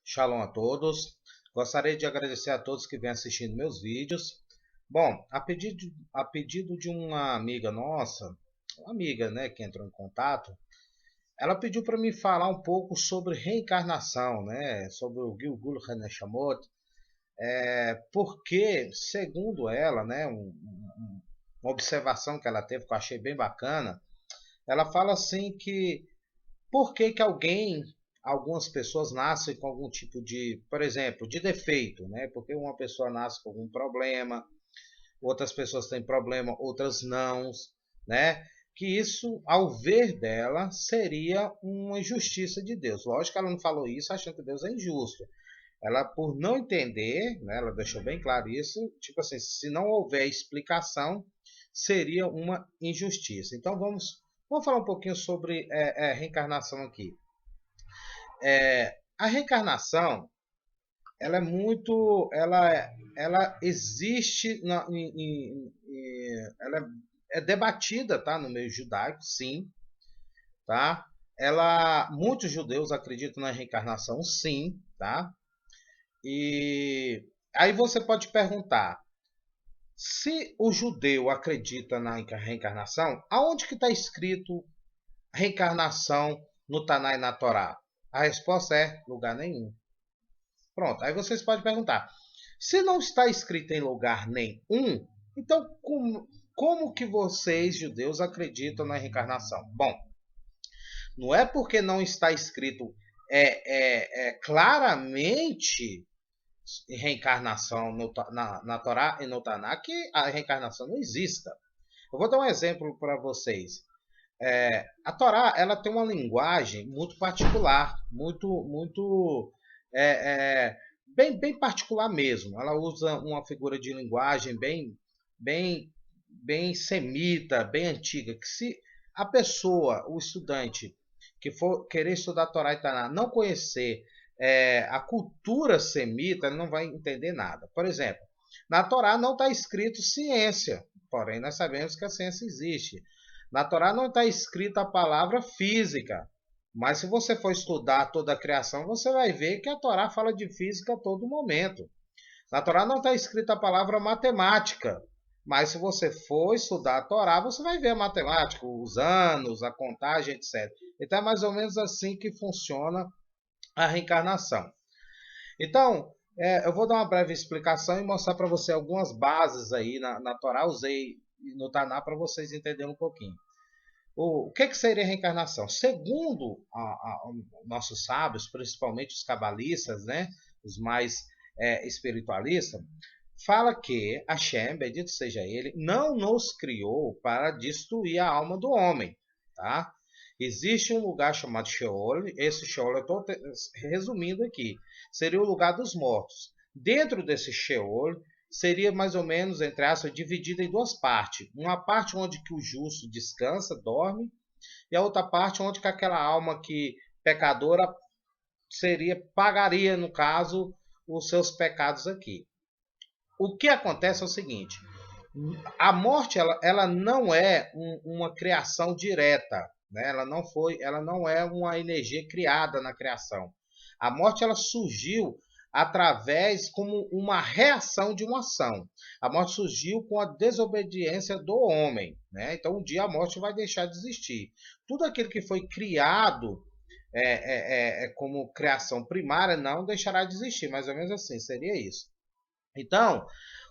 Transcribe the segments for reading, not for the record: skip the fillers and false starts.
Shalom a todos. Gostaria de agradecer a todos que vêm assistindo meus vídeos. Bom, a pedido de uma amiga nossa, uma amiga, né, que entrou em contato, ela pediu para me falar um pouco sobre reencarnação, né, sobre o Gilgul Haneshamot, porque, segundo ela, né, uma observação que ela teve que eu achei bem bacana, ela fala assim que por que que algumas pessoas nascem com algum tipo de, por exemplo, de defeito, né? Porque uma pessoa nasce com algum problema, outras pessoas têm problema, outras não, né? Que isso, ao ver dela, seria uma injustiça de Deus. Lógico que ela não falou isso achando que Deus é injusto. Ela, por não entender, né, ela deixou bem claro isso, tipo assim, se não houver explicação, seria uma injustiça. Então vamos falar um pouquinho sobre reencarnação aqui. A reencarnação, ela é muito, ela existe, ela é debatida, tá, no meio judaico, sim, tá? Muitos judeus acreditam na reencarnação, sim, tá? E aí você pode perguntar, se o judeu acredita na reencarnação, aonde que está escrito reencarnação no Taná e na Torá? A resposta é lugar nenhum. Pronto, aí vocês podem perguntar, se não está escrito em lugar nenhum, então como que vocês, judeus, acreditam na reencarnação? Bom, não é porque não está escrito claramente reencarnação na Torá e no Taná que a reencarnação não exista. Eu vou dar um exemplo para vocês. A Torá ela tem uma linguagem muito particular, muito bem particular mesmo. Ela usa uma figura de linguagem bem, bem semita, bem antiga. Que se a pessoa, o estudante, que for querer estudar Torá e Taná, não conhecer a cultura semita, ele não vai entender nada. Por exemplo, na Torá não está escrito ciência, porém nós sabemos que a ciência existe. Na Torá não está escrita a palavra física, mas se você for estudar toda a criação, você vai ver que a Torá fala de física a todo momento. Na Torá não está escrita a palavra matemática, mas se você for estudar a Torá, você vai ver a matemática, os anos, a contagem, etc. Então é mais ou menos assim que funciona a reencarnação. Então, eu vou dar uma breve explicação e mostrar para você algumas bases aí na Torá. Usei no Taná para vocês entenderem um pouquinho. O que seria reencarnação? Segundo nossos sábios, principalmente os cabalistas, né, os mais espiritualistas, fala que Hashem, bendito seja ele, não nos criou para destruir a alma do homem. Tá? Existe um lugar chamado Sheol, esse Sheol eu estou resumindo aqui, seria o lugar dos mortos. Dentro desse Sheol, seria mais ou menos, entre aspas, dividida em duas partes. Uma parte onde que o justo descansa, dorme, e a outra parte onde que aquela alma que pecadora pagaria, no caso, os seus pecados aqui. O que acontece é o seguinte, a morte ela não é uma criação direta, né? Ela não é uma energia criada na criação. A morte ela surgiu através como uma reação de uma ação. A morte surgiu com a desobediência do homem, né? Então um dia a morte vai deixar de existir. Tudo aquilo que foi criado como criação primária não deixará de existir, mais ou menos assim seria isso. Então,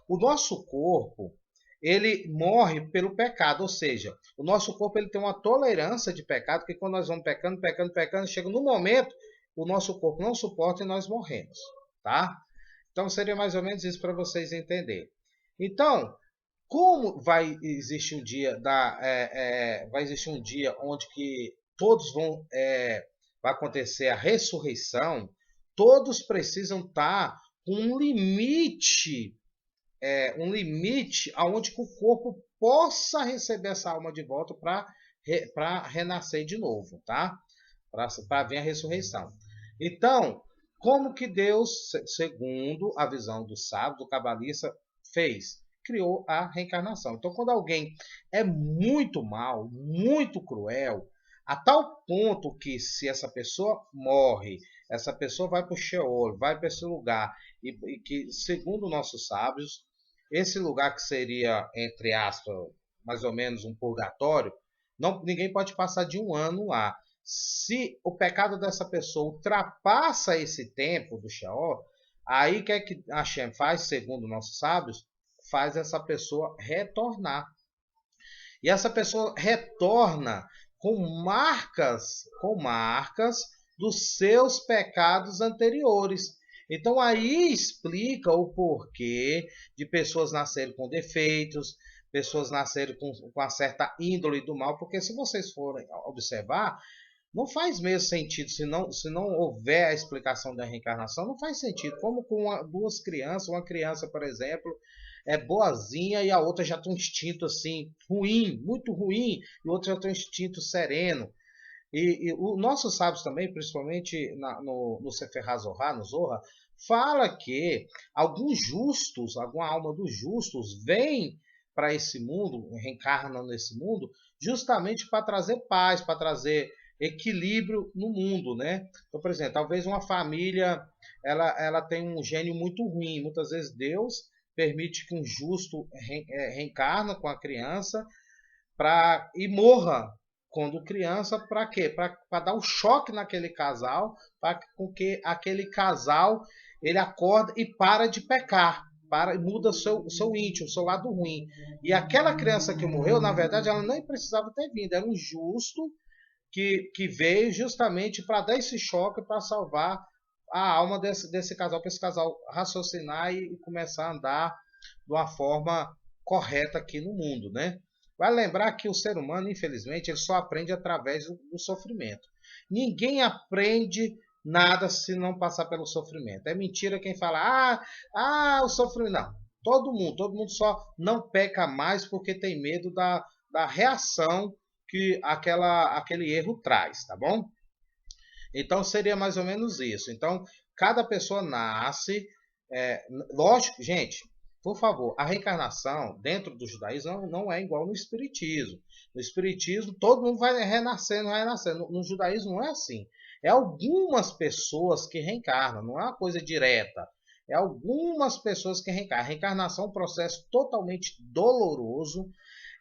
o nosso corpo ele morre pelo pecado, ou seja, o nosso corpo ele tem uma tolerância de pecado, que quando nós vamos pecando, chega no momento, o nosso corpo não suporta e nós morremos, tá? Então seria mais ou menos isso para vocês entenderem. Então, como vai existir um dia vai existir um dia onde que todos vai acontecer a ressurreição, todos precisam estar com um limite aonde o corpo possa receber essa alma de volta para renascer de novo, tá? Para vir a ressurreição. Então, como que Deus, segundo a visão do sábio, do cabalista, fez? Criou a reencarnação. Então, quando alguém é muito mal, muito cruel, a tal ponto que se essa pessoa morre, essa pessoa vai para o Sheol, vai para esse lugar, e que, segundo nossos sábios, esse lugar que seria, entre aspas, mais ou menos um purgatório, não, ninguém pode passar de um ano lá. Se o pecado dessa pessoa ultrapassa esse tempo do Sheol, aí o que é que Hashem faz, segundo nossos sábios? Faz essa pessoa retornar. E essa pessoa retorna com marcas dos seus pecados anteriores. Então aí explica o porquê de pessoas nascerem com defeitos, pessoas nascerem com uma certa índole do mal, porque se vocês forem observar, não faz mesmo sentido, se não houver a explicação da reencarnação, não faz sentido. Como com duas crianças, uma criança, por exemplo, é boazinha e a outra já tem um instinto assim, ruim, muito ruim, e a outra já tem um instinto sereno. E os nossos sábios também, principalmente no Sefer HaZohar, no Zohar, fala que alguns justos, alguma alma dos justos, vem para esse mundo, reencarna nesse mundo, justamente para trazer paz, para trazer equilíbrio no mundo, né? Então, por exemplo, talvez uma família ela tem um gênio muito ruim. Muitas vezes Deus permite que um justo reencarna com a criança e morra quando criança, para quê? Para dar um choque naquele casal, para que aquele casal ele acorda e para de pecar, para muda o seu íntimo, o seu lado ruim. E aquela criança que morreu, na verdade, ela nem precisava ter vindo, era um justo que veio justamente para dar esse choque, para salvar a alma desse casal, para esse casal raciocinar e começar a andar de uma forma correta aqui no mundo, né? Vai lembrar que o ser humano, infelizmente, ele só aprende através do sofrimento. Ninguém aprende nada se não passar pelo sofrimento. É mentira quem fala, o sofrimento. Não, todo mundo só não peca mais porque tem medo da reação que aquele erro traz, tá bom? Então seria mais ou menos isso. Então, cada pessoa nasce, lógico, gente, por favor, a reencarnação dentro do judaísmo não é igual no espiritismo. No espiritismo, todo mundo vai renascendo, vai renascendo. No judaísmo não é assim. É algumas pessoas que reencarnam, não é uma coisa direta. É algumas pessoas que reencarnam. A reencarnação é um processo totalmente doloroso.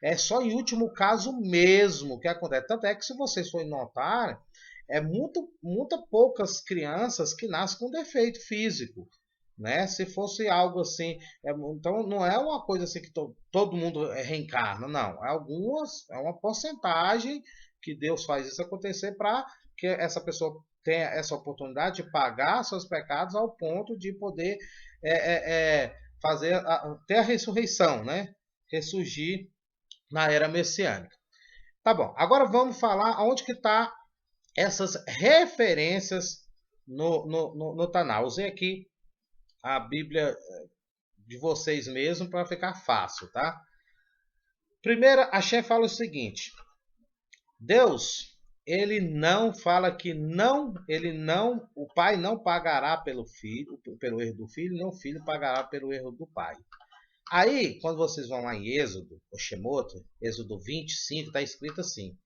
É só em último caso mesmo que acontece. Tanto é que, se vocês forem notar, muito poucas crianças que nascem com defeito físico, né? Se fosse algo assim, então não é uma coisa assim que todo mundo reencarna, não. É uma porcentagem que Deus faz isso acontecer para que essa pessoa tenha essa oportunidade de pagar seus pecados ao ponto de poder ter a ressurreição, né? Ressurgir na era messiânica. Tá bom, agora vamos falar aonde que está essas referências no Tanakh. Usei aqui a Bíblia de vocês mesmos para ficar fácil, tá? Primeiro, Hashem fala o seguinte: Deus, ele não fala que o pai não pagará pelo erro do filho, nem o filho pagará pelo erro do pai. Aí, quando vocês vão lá em Êxodo, o Shemoto, Êxodo 25, está escrito assim: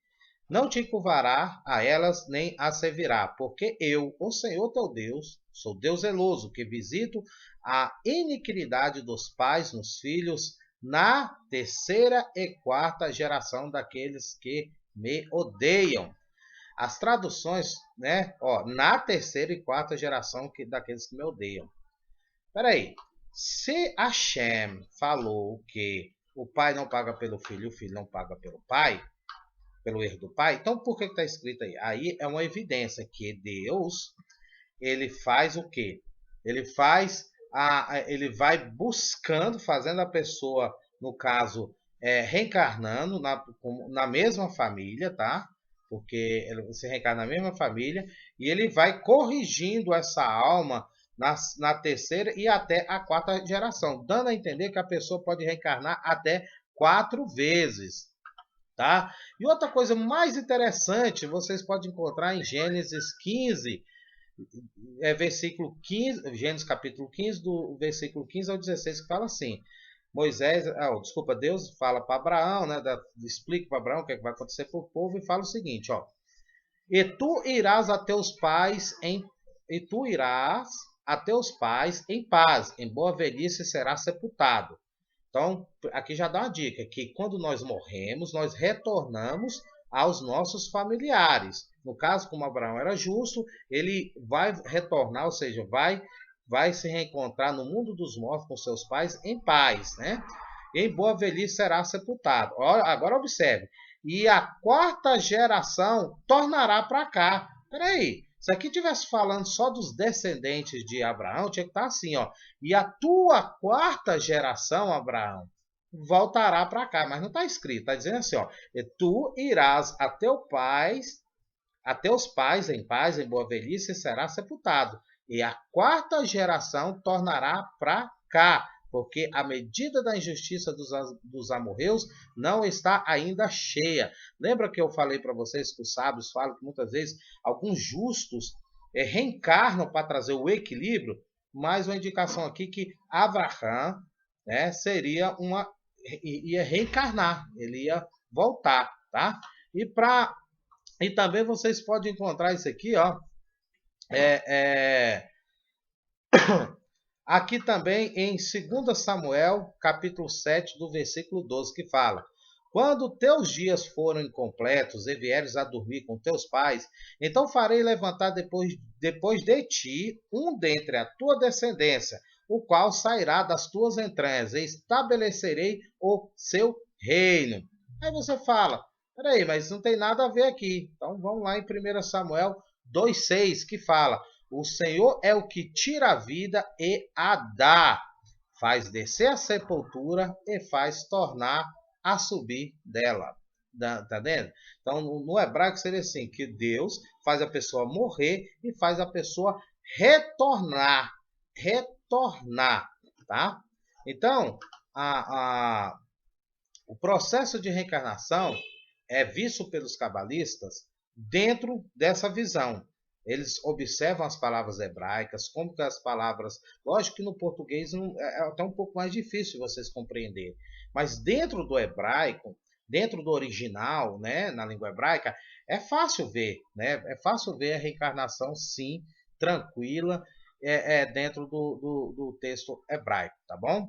não te curvará a elas, nem a servirá, porque eu, o Senhor teu Deus, sou Deus zeloso, que visito a iniquidade dos pais nos filhos, na terceira e quarta geração daqueles que me odeiam. As traduções, né? Na terceira e quarta geração daqueles que me odeiam. Peraí. Se Hashem falou que o pai não paga pelo filho e o filho não paga pelo pai, pelo erro do pai, então por que está escrito aí? Aí é uma evidência que Deus, ele faz o quê? Ele vai buscando, fazendo a pessoa, no caso, reencarnando na mesma família, tá? Porque ele se reencarna na mesma família, e ele vai corrigindo essa alma na terceira e até a quarta geração, dando a entender que a pessoa pode reencarnar até 4 vezes, tá? E outra coisa mais interessante, vocês podem encontrar em Gênesis 15, versículo 15, Gênesis capítulo 15, do versículo 15 ao 16, que fala assim: Deus fala para Abraão, né, explica para Abraão o que, é que vai acontecer para o povo, e fala o seguinte, e tu irás a teus pais em e tu irás a teus pais em paz, em boa velhice será sepultado. Então, aqui já dá uma dica, que quando nós morremos, nós retornamos aos nossos familiares. No caso, como Abraão era justo, ele vai retornar, ou seja, vai se reencontrar no mundo dos mortos com seus pais em paz, né? Em boa velhice será sepultado. Agora observe. E a quarta geração tornará para cá. Peraí, se aqui tivesse falando só dos descendentes de Abraão, tinha que estar assim, ó. E a tua quarta geração, Abraão, voltará para cá. Mas não está escrito, está dizendo assim, ó. E tu irás a teus pais em paz, em boa velhice, e será sepultado. E a quarta geração tornará para cá, porque a medida da injustiça dos amorreus não está ainda cheia. Lembra que eu falei para vocês que os sábios falam que muitas vezes alguns justos reencarnam para trazer o equilíbrio? Mais uma indicação aqui que Abraham, né, ia reencarnar, ele ia voltar, tá? E também vocês podem encontrar isso aqui, ó. É, é, Aqui também em 2 Samuel, capítulo 7, do versículo 12, que fala: Quando teus dias foram incompletos e vieres a dormir com teus pais, então farei levantar depois de ti um dentre a tua descendência, o qual sairá das tuas entranhas, e estabelecerei o seu reino. Aí você fala, peraí, mas não tem nada a ver aqui. Então vamos lá em 1 Samuel 2,6, que fala: O Senhor é o que tira a vida e a dá, faz descer a sepultura e faz tornar a subir dela. Tá vendo? Então, no hebraico seria assim, que Deus faz a pessoa morrer e faz a pessoa retornar. Retornar, tá? Então, o processo de reencarnação é visto pelos cabalistas dentro dessa visão. Eles observam as palavras hebraicas, como que as palavras... Lógico que no português é até um pouco mais difícil vocês compreenderem. Mas dentro do hebraico, dentro do original, né, na língua hebraica, é fácil ver, né? É fácil ver a reencarnação, sim, tranquila, dentro do texto hebraico, tá bom?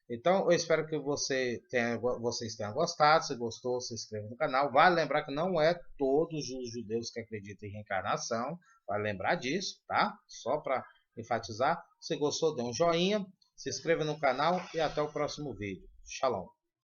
Então, eu espero que vocês tenham gostado. Se gostou, se inscreva no canal. Vale lembrar que não é todos os judeus que acreditam em reencarnação. Vale lembrar disso, tá? Só para enfatizar. Se gostou, dê um joinha, se inscreva no canal e até o próximo vídeo. Shalom.